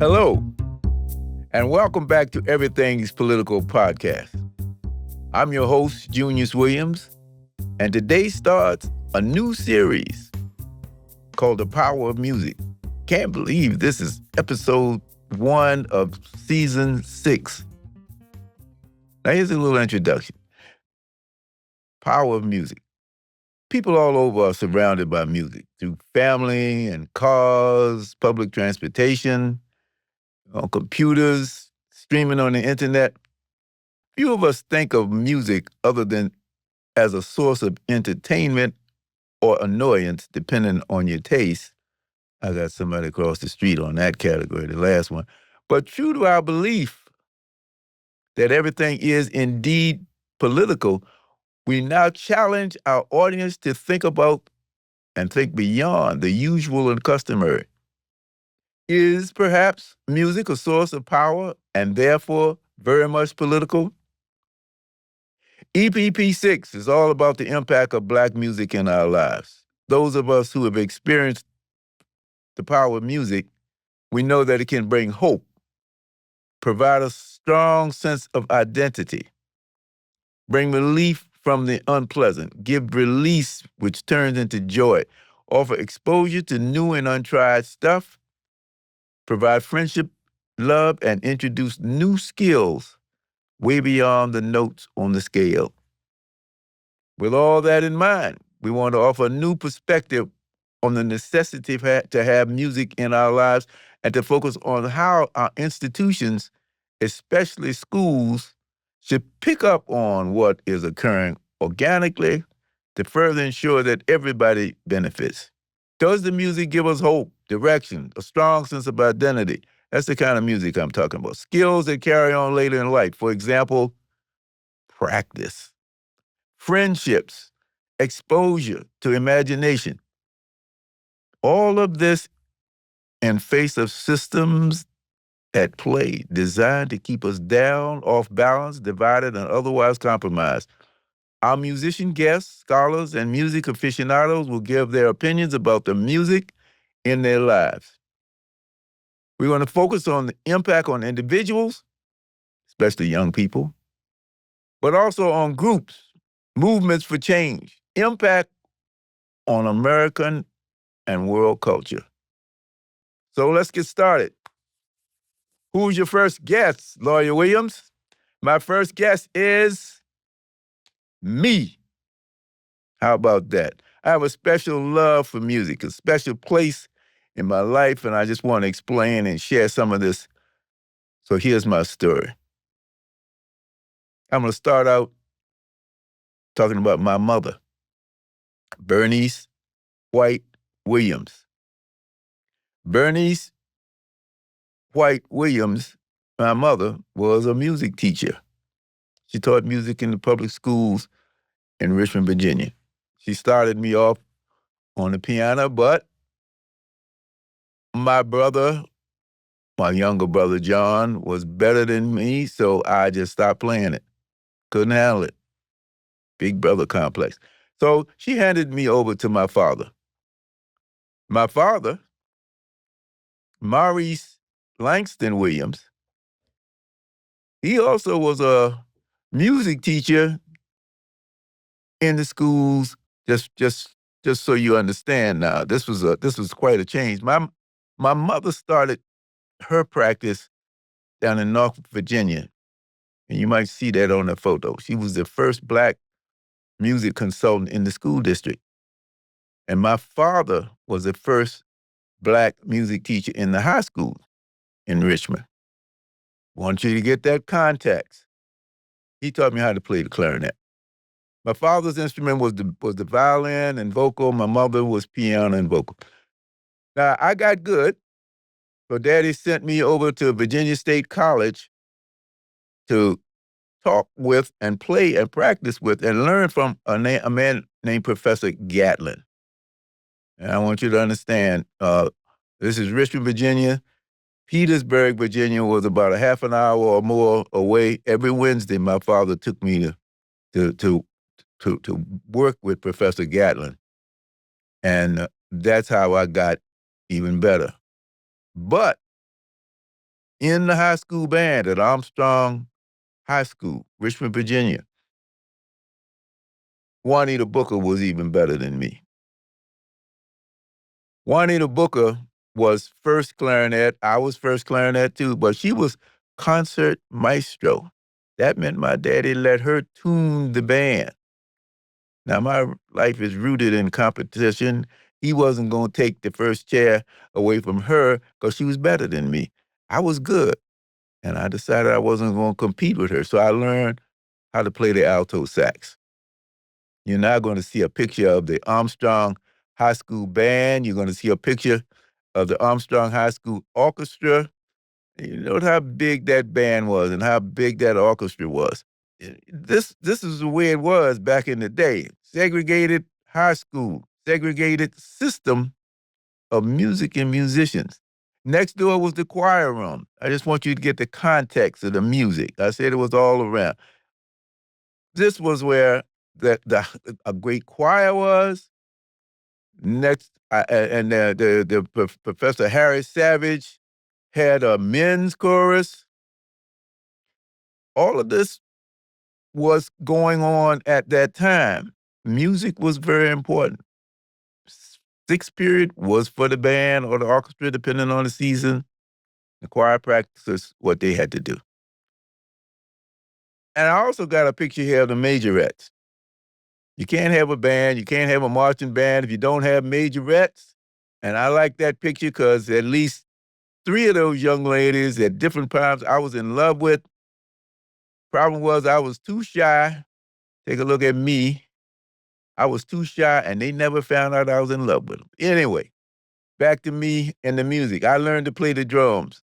Hello, and welcome back to Everything's Political Podcast. I'm your host, Junius Williams, and today starts a new series called The Power of Music. Can't believe this is episode 1 of season 6. Now, here's a little introduction. Power of music. People all over are surrounded by music through family and cars, public transportation, on computers, streaming on the internet. Few of us think of music other than as a source of entertainment or annoyance, depending on your taste. I got somebody across the street on that category, the last one. But true to our belief that everything is indeed political, we now challenge our audience to think about and think beyond the usual and customary. Is perhaps music a source of power and therefore very much political? EPP6 is all about the impact of Black music in our lives. Those of us who have experienced the power of music, we know that it can bring hope, provide a strong sense of identity, bring relief from the unpleasant, give release, which turns into joy, offer exposure to new and untried stuff, provide friendship, love, and introduce new skills way beyond the notes on the scale. With all that in mind, we want to offer a new perspective on the necessity to have music in our lives and to focus on how our institutions, especially schools, should pick up on what is occurring organically to further ensure that everybody benefits. Does the music give us hope, direction, a strong sense of identity? That's the kind of music I'm talking about. Skills that carry on later in life. For example, practice, friendships, exposure to imagination. All of this in face of systems at play designed to keep us down, off balance, divided, and otherwise compromised. Our musician guests, scholars, and music aficionados will give their opinions about the music in their lives. We're going to focus on the impact on individuals, especially young people, but also on groups, movements for change, impact on American and world culture. So let's get started. Who's your first guest, Lawyer Williams? My first guest is me. How about that? I have a special love for music, a special place in my life, and I just want to explain and share some of this. So here's my story. I'm going to start out talking about my mother, Bernice White Williams. Bernice White Williams, my mother, was a music teacher. She taught music in the public schools in Richmond, Virginia. She started me off on the piano, but my brother, my younger brother John, was better than me, so I just stopped playing it. Couldn't handle it. Big brother complex. So she handed me over to my father. My father, Maurice Langston Williams, he also was a music teacher in the schools. Just so you understand now, this was quite a change. My mother started her practice down in Norfolk, Virginia, and you might see that on the photo. She was the first Black music consultant in the school district, and my father was the first Black music teacher in the high school in Richmond. Want you to get that context. He taught me how to play the clarinet. My father's instrument was the violin and vocal. My mother was piano and vocal. Now, I got good, so Daddy sent me over to Virginia State College to talk with and play and practice with and learn from a man named Professor Gatlin. And I want you to understand, this is Richmond, Virginia. Petersburg, Virginia was about a half an hour or more away. Every Wednesday, my father took me to work with Professor Gatlin. And that's how I got even better. But in the high school band at Armstrong High School, Richmond, Virginia. Juanita Booker was even better than me. Juanita Booker was first clarinet. I was first clarinet too, but she was concert maestro. That meant my daddy let her tune the band. Now, my life is rooted in competition. He wasn't going to take the first chair away from her because she was better than me. I was good, and I decided I wasn't going to compete with her. So I learned how to play the alto sax. You're now going to see a picture of the Armstrong High School Band. You're going to see a picture of the Armstrong High School Orchestra. You know how big that band was and how big that orchestra was. This is the way it was back in the day. Segregated high school, segregated system of music and musicians. Next door was the choir room. I just want you to get the context of the music. I said it was all around. This was where the a great choir was. Next, and Professor Harry Savage had a men's chorus. All of this was going on at that time. Music was very important. Sixth period was for the band or the orchestra, depending on the season. The choir practices what they had to do. And I also got a picture here of the majorettes. You can't have a band, you can't have a marching band if you don't have majorettes. And I like that picture because at least three of those young ladies at different times I was in love with. Problem was I was too shy. Take a look at me. I was too shy, and they never found out I was in love with them. Anyway, back to me and the music. I learned to play the drums.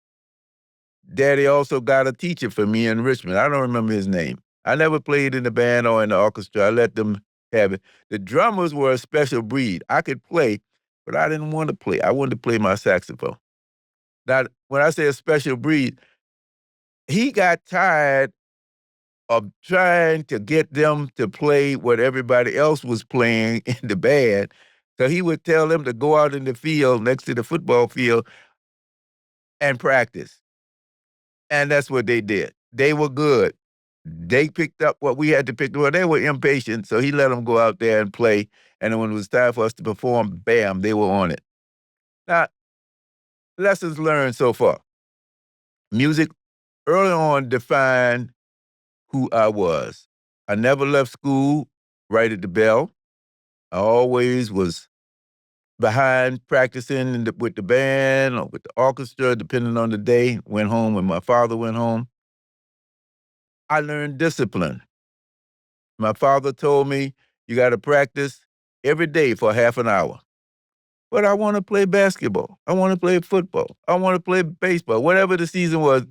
Daddy also got a teacher for me in Richmond. I don't remember his name. I never played in the band or in the orchestra. I let them have it. The drummers were a special breed. I could play, but I didn't want to play. I wanted to play my saxophone. Now, when I say a special breed, he got tired of trying to get them to play what everybody else was playing in the band. So he would tell them to go out in the field next to the football field and practice. And that's what they did. They were good. They picked up what we had to pick up. Well, they were impatient, so he let them go out there and play. And then when it was time for us to perform, bam, they were on it. Now, lessons learned so far. Music early on defined who I was. I never left school right at the bell. I always was behind practicing with the band or with the orchestra, depending on the day. Went home when my father went home. I learned discipline. My father told me, you got to practice every day for half an hour. But I want to play basketball. I want to play football. I want to play baseball. Whatever the season was,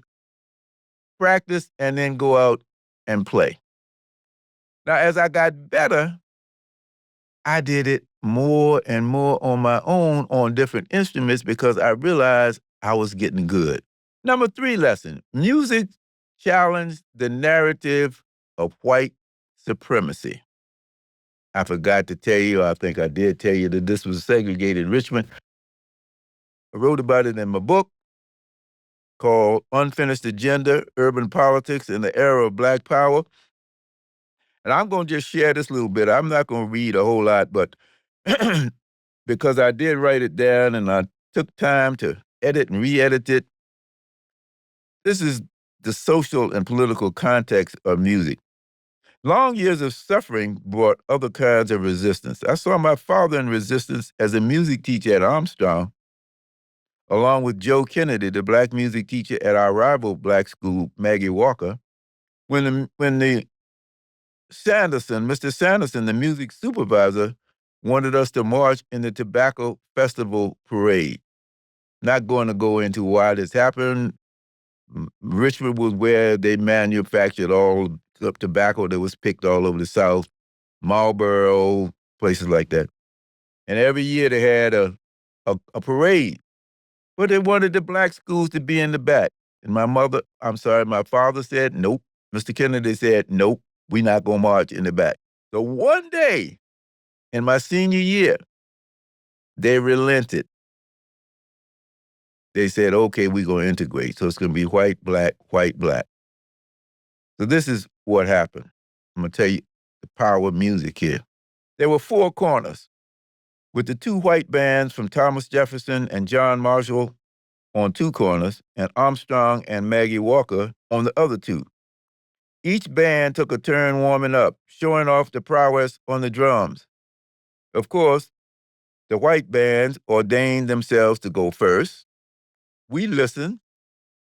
practice and then go out and play. Now, as I got better, I did it more and more on my own on different instruments because I realized I was getting good. Number 3 lesson, music challenged the narrative of white supremacy. I forgot to tell you, I think I did tell you that this was segregated Richmond. I wrote about it in my book called Unfinished Agenda, Urban Politics in the Era of Black Power. And I'm going to just share this little bit. I'm not going to read a whole lot, but because I did write it down and I took time to edit and re-edit it. This is the social and political context of music. Long years of suffering brought other kinds of resistance. I saw my father in resistance as a music teacher at Armstrong, along with Joe Kennedy, the black music teacher at our rival black school, Maggie Walker. When Mr. Sanderson, the music supervisor, wanted us to march in the Tobacco Festival Parade. Not going to go into why this happened. Richmond was where they manufactured all the tobacco that was picked all over the South, Marlboro, places like that. And every year they had a parade, but they wanted the black schools to be in the back. And my father said, nope. Mr. Kennedy said, nope, we're not going to march in the back. So one day in my senior year, they relented. they said, okay, we're going to integrate. So it's going to be white, black, white, black. So this is what happened. I'm going to tell you the power of music here. There were four corners with the two white bands from Thomas Jefferson and John Marshall on two corners, and Armstrong and Maggie Walker on the other two. Each band took a turn warming up, showing off the prowess on the drums. Of course, the white bands ordained themselves to go first. We listened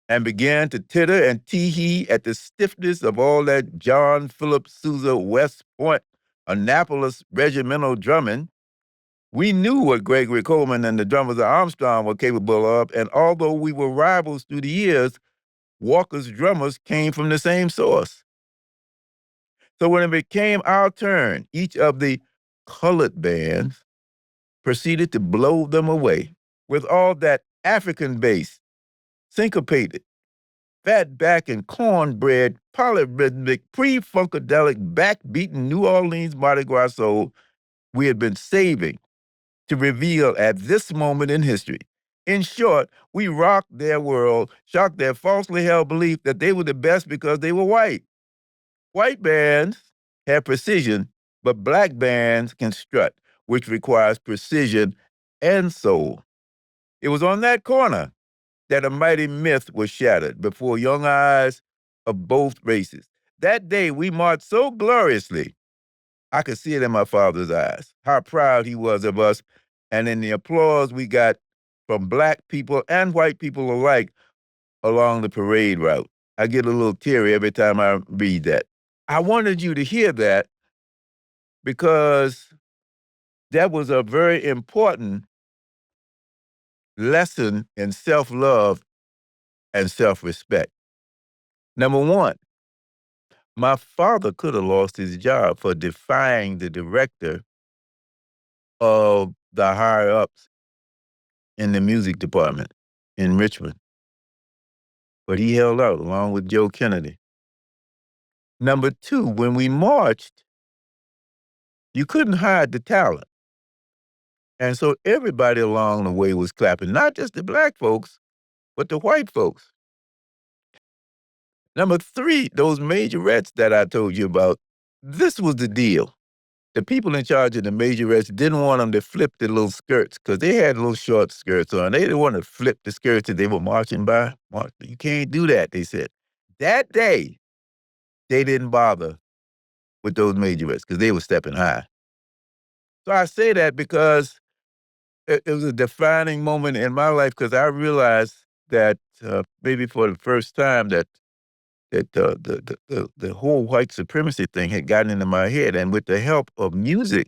and began to titter and tee-hee at the stiffness of all that John Philip Sousa West Point Annapolis regimental drumming. We knew what Gregory Coleman and the drummers of Armstrong were capable of, and although we were rivals through the years, Walker's drummers came from the same source. So when it became our turn, each of the colored bands proceeded to blow them away with all that African bass, syncopated, fat back and cornbread, polyrhythmic, pre-funkadelic, backbeating New Orleans Mardi Gras soul we had been saving to reveal at this moment in history. In short, we rocked their world, shocked their falsely held belief that they were the best because they were white. White bands have precision, but black bands can strut, which requires precision and soul. It was on that corner that a mighty myth was shattered before young eyes of both races. That day we marched so gloriously, I could see it in my father's eyes, how proud he was of us, and in the applause we got from black people and white people alike along the parade route. I get a little teary every time I read that. I wanted you to hear that because that was a very important lesson in self-love and self-respect. Number one, my father could have lost his job for defying the director of the higher ups in the music department in Richmond, but he held out along with Joe Kennedy. Number two, when we marched, you couldn't hide the talent. And so everybody along the way was clapping, not just the black folks, but the white folks. Number three, those majorettes that I told you about, this was the deal. The people in charge of the majorettes didn't want them to flip their little skirts because they had little short skirts on. They didn't want to flip the skirts that they were marching by. You can't do that, they said. That day, they didn't bother with those majorettes because they were stepping high. So I say that because it was a defining moment in my life because I realized that maybe for the first time the whole white supremacy thing had gotten into my head, and with the help of music,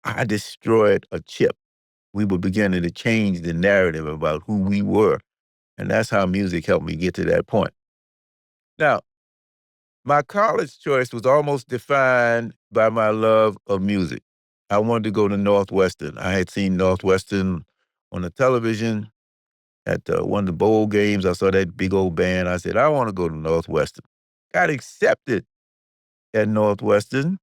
I destroyed a chip. We were beginning to change the narrative about who we were, and that's how music helped me get to that point. Now, my college choice was almost defined by my love of music. I wanted to go to Northwestern. I had seen Northwestern on the television at one of the bowl games. I saw that big old band. I said, I want to go to Northwestern. Got accepted at Northwestern,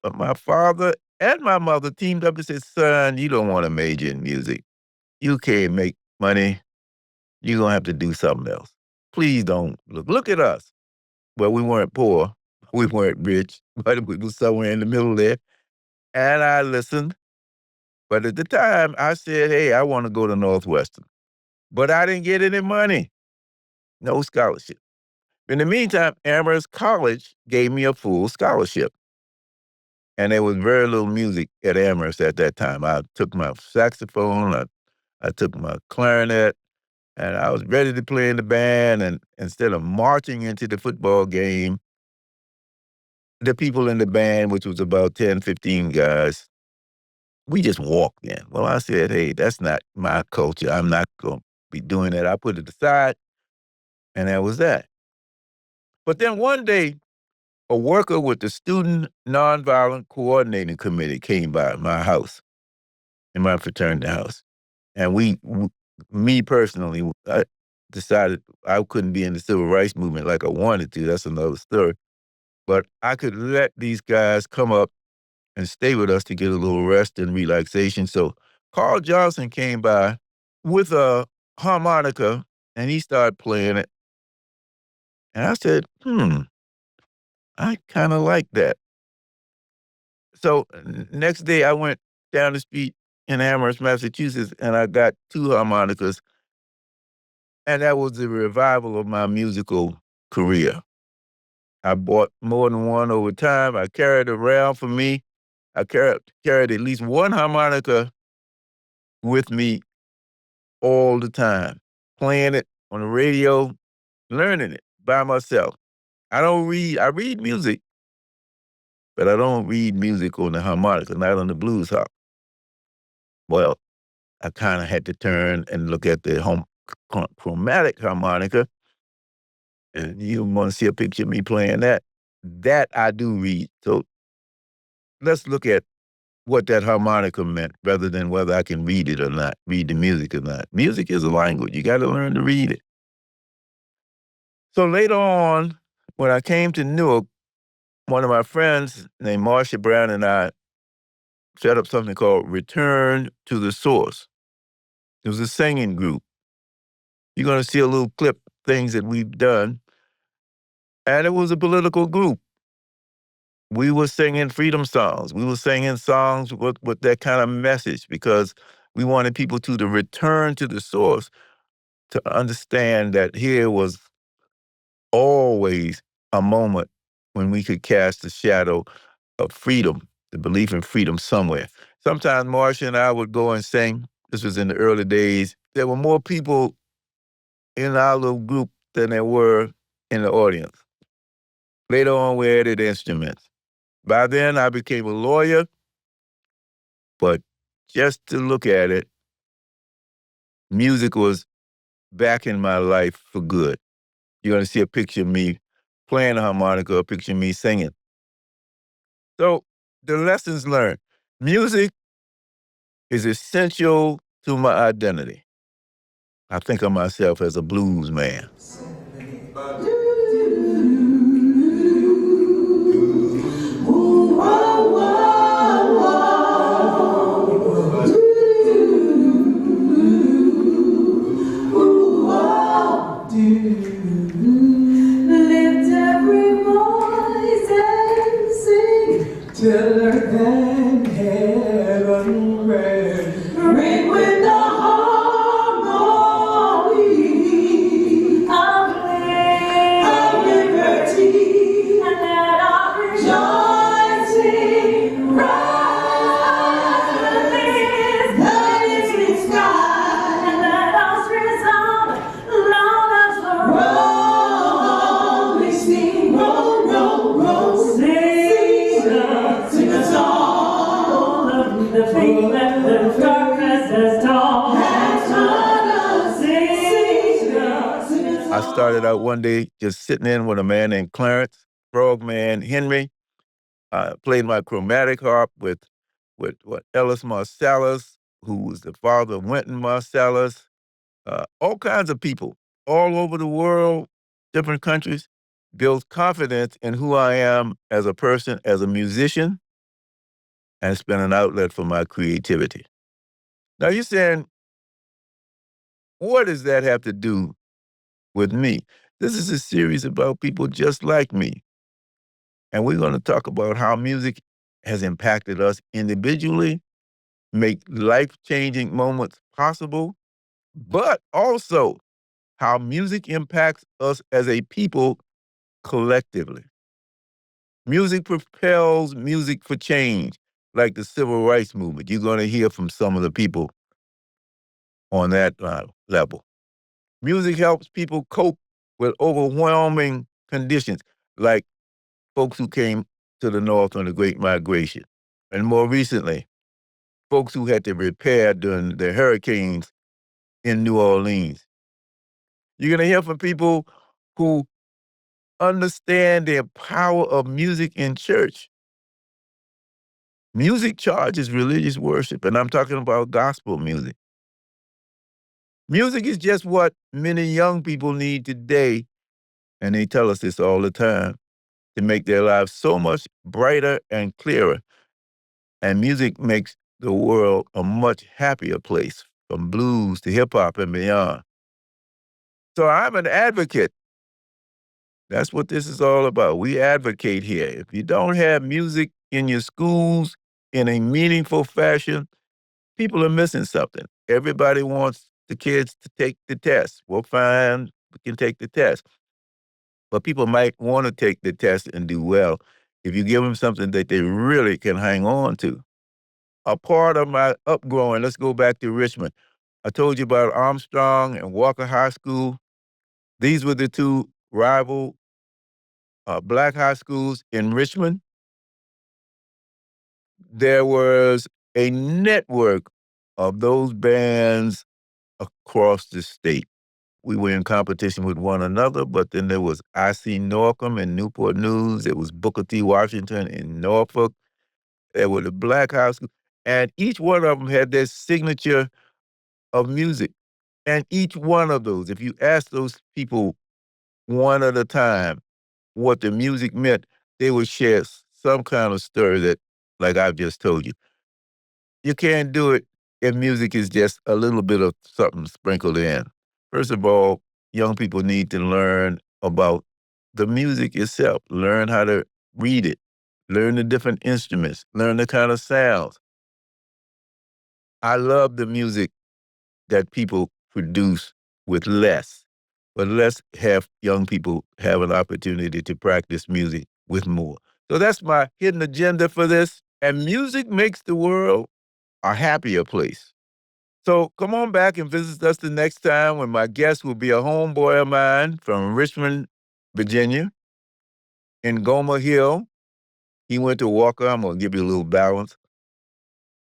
but my father and my mother teamed up and said, son, you don't want to major in music. You can't make money. You're going to have to do something else. Please don't look at us. Well, we weren't poor. We weren't rich, but we were somewhere in the middle there. And I listened. But at the time, I said, hey, I want to go to Northwestern. But I didn't get any money, no scholarship. In the meantime, Amherst College gave me a full scholarship. And there was very little music at Amherst at that time. I took my saxophone, I took my clarinet, and I was ready to play in the band. And instead of marching into the football game, the people in the band, which was about 10, 15 guys, we just walked in. Well, I said, hey, that's not my culture. I'm not going to be doing that. I put it aside, and that was that. But then one day, a worker with the Student Nonviolent Coordinating Committee came by my house, in my fraternity house. And me personally, I decided I couldn't be in the civil rights movement like I wanted to. That's another story. But I could let these guys come up and stay with us to get a little rest and relaxation. So Carl Johnson came by with a harmonica, and he started playing it. And I said, I kind of like that. So next day I went down the street in Amherst, Massachusetts, and I got two harmonicas, and that was the revival of my musical career. I bought more than one over time. I carried it around for me. I carried at least one harmonica with me all the time, playing it on the radio, learning it by myself. I don't read. I read music, but I don't read music on the harmonica, not on the blues harp. Well, I kind of had to turn and look at the chromatic harmonica, and you want to see a picture of me playing that. That I do read. So let's look at what that harmonica meant rather than whether I can read it or not, read the music or not. Music is a language. You got to learn to read it. So later on, when I came to Newark, one of my friends named Marcia Brown and I set up something called Return to the Source. It was a singing group. You're going to see a little clip, things that we've done. And it was a political group. We were singing freedom songs. We were singing songs with that kind of message because we wanted people to return to the source, to understand that here was always a moment when we could cast a shadow of freedom, the belief in freedom somewhere. Sometimes Marcia and I would go and sing. This was in the early days. There were more people in our little group than there were in the audience. Later on, we added instruments. By then, I became a lawyer, but just to look at it, music was back in my life for good. You're going to see a picture of me playing a harmonica, a picture of me singing. So the lessons learned. Music is essential to my identity. I think of myself as a blues man. Lift every voice and sing till earth and heaven ring with the harmony of liberty, and let our rejoicing rise with the listening sky, and let us resound loud as the rolling steam. Roll, sing a song of the faith that the darkness has taught us. Sing I started out one day just sitting in with a man named Clarence, Frogman Henry. I played my chromatic harp with Ellis Marsalis, who was the father of Wynton Marsalis, all kinds of people all over the world, different countries, built confidence in who I am as a person, as a musician, and it's been an outlet for my creativity. Now you're saying, what does that have to do with me? This is a series about people just like me. And we're going to talk about how music has impacted us individually, make life-changing moments possible, but also how music impacts us as a people collectively. Music propels music for change, like the civil rights movement. You're going to hear from some of the people on that level. Music helps people cope with overwhelming conditions, like folks who came to the North on the Great Migration. And more recently, folks who had to repair during the hurricanes in New Orleans. You're going to hear from people who understand the power of music in church. Music charges religious worship, and I'm talking about gospel music. Music is just what many young people need today, and they tell us this all the time, to make their lives so much brighter and clearer. And music makes the world a much happier place from blues to hip-hop and beyond. So I'm an advocate. That's what this is all about. We advocate here. If you don't have music in your schools in a meaningful fashion, people are missing something. Everybody wants the kids to take the test. Well, fine, we can take the test. But people might want to take the test and do well if you give them something that they really can hang on to. A part of my upgrowing, let's go back to Richmond. I told you about Armstrong and Walker High School. These were the two rival black high schools in Richmond. There was a network of those bands across the state. We were in competition with one another, but then there was I.C. Norcom in Newport News. There was Booker T. Washington in Norfolk. There were the black high school. And each one of them had their signature of music. And each one of those, if you ask those people one at a time what the music meant, they would share some kind of story that, like I've just told you. You can't do it if music is just a little bit of something sprinkled in. First of all, young people need to learn about the music itself, learn how to read it, learn the different instruments, learn the kind of sounds. I love the music that people produce with less, but let's have young people have an opportunity to practice music with more. So that's my hidden agenda for this. And music makes the world a happier place. So come on back and visit us the next time when my guest will be a homeboy of mine from Richmond, Virginia, in Goma Hill. He went to Walker. I'm going to give you a little balance.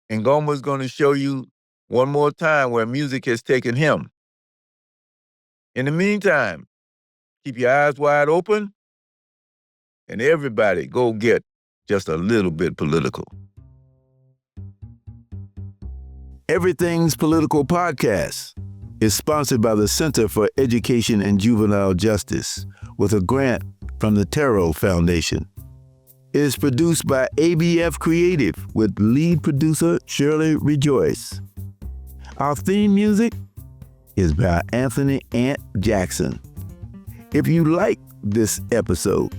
And Goma's going to show you one more time where music has taken him. In the meantime, keep your eyes wide open, and everybody go get just a little bit political. Everything's Political Podcast is sponsored by the Center for Education and Juvenile Justice with a grant from the Terrell Foundation. It is produced by ABF Creative with lead producer Shirley Rejoice. Our theme music is by Anthony Ant Jackson. If you like this episode,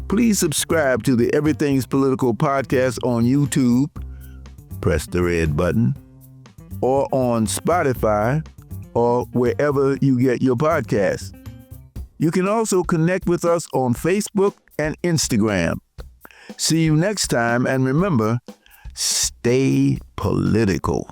please subscribe to the Everything's Political Podcast on YouTube, press the red button, or on Spotify, or wherever you get your podcasts. You can also connect with us on Facebook and Instagram. See you next time, and remember, stay political.